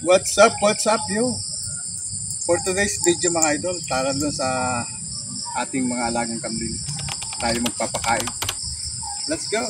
What's up yo? For today's video mga idol, tara dun sa ating mga alagang kambing. Tayo magpapakain. Let's go!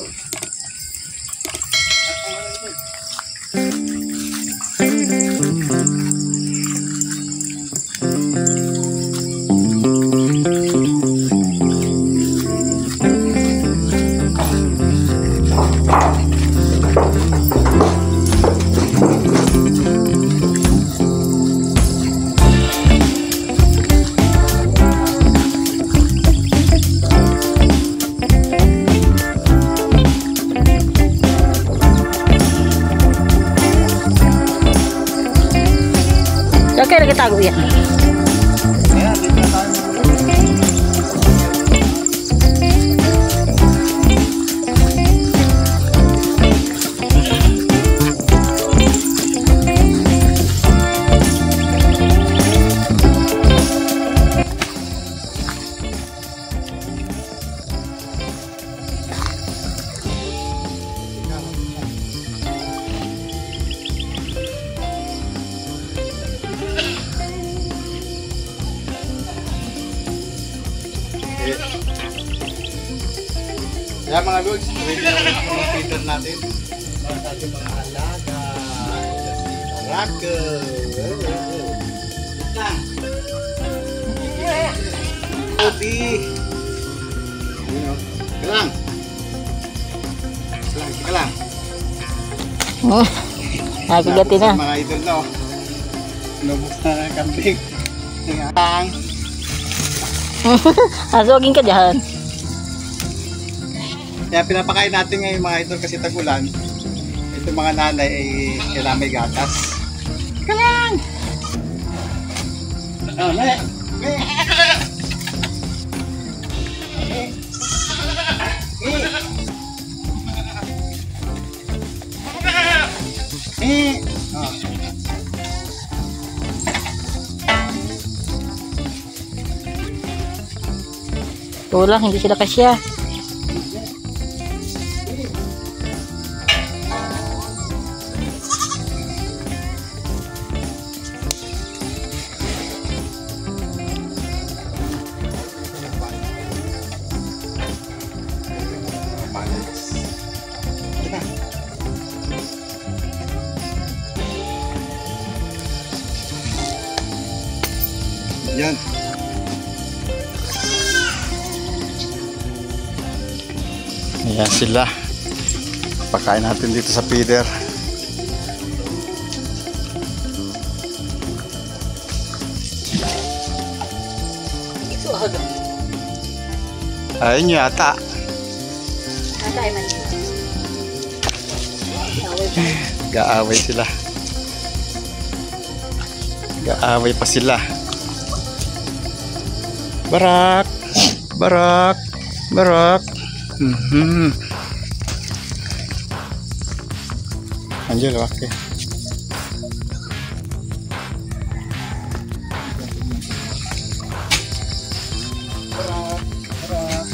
Oke, kita tahu ya. Kaya mga lods, ready na ulit po yung feeder natin para sa ating mga alaga. Rocker! Odi! Kalang! Kalang! Nakagatin na. Mga idol na, nubos na ng kambing. Kalang! Asogin ka dyan. Kaya pinapakain natin ngayon mga idol kasi tag-ulan. Ito mga nanay ay kailangan may gatas. Kalang! Oh, me! Me! Oh. Tulang, hindi sila kasya. Yan. Ayan sila. Pakain natin dito sa feeder. Ayun yata. Gaaway sila. Gaaway pa sila. Barak, barak, barak. Anjir, oke. Barak, barak.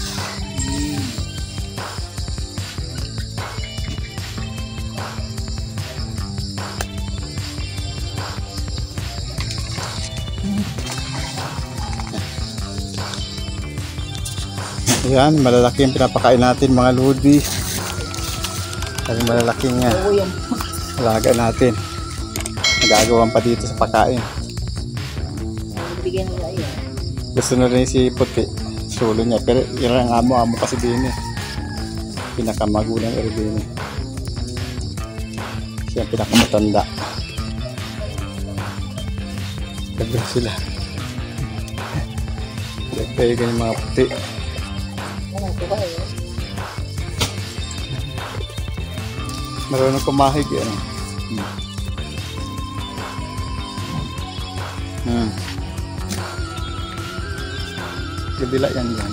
Yan, malalaki yung pinapakain natin mga lodi. Ang malalaking alaga natin. Nagagawan pa dito sa pakain. Gusto na rin si Puti. Sulo niya. Pero yun ang amo kasi din eh. Pinakamagulang rin din eh. Siya pinakamatanda. Ganda sila. Kaya ganyan mga puti. Marunong kumahig yan. Kabila yan yan.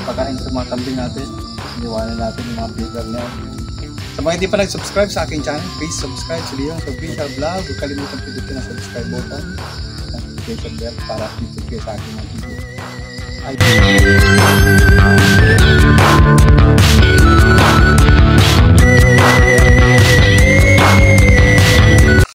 Pagkain sa mga kambing natin. Iniwanan natin yung mga feeder na yan. Sa mga hindi pa nag-subscribe sa aking channel, please subscribe sa Leon Official Vlog. Huwag kalimutan pindutin ang subscribe button, notification bell para updated kayo sa aking mga video.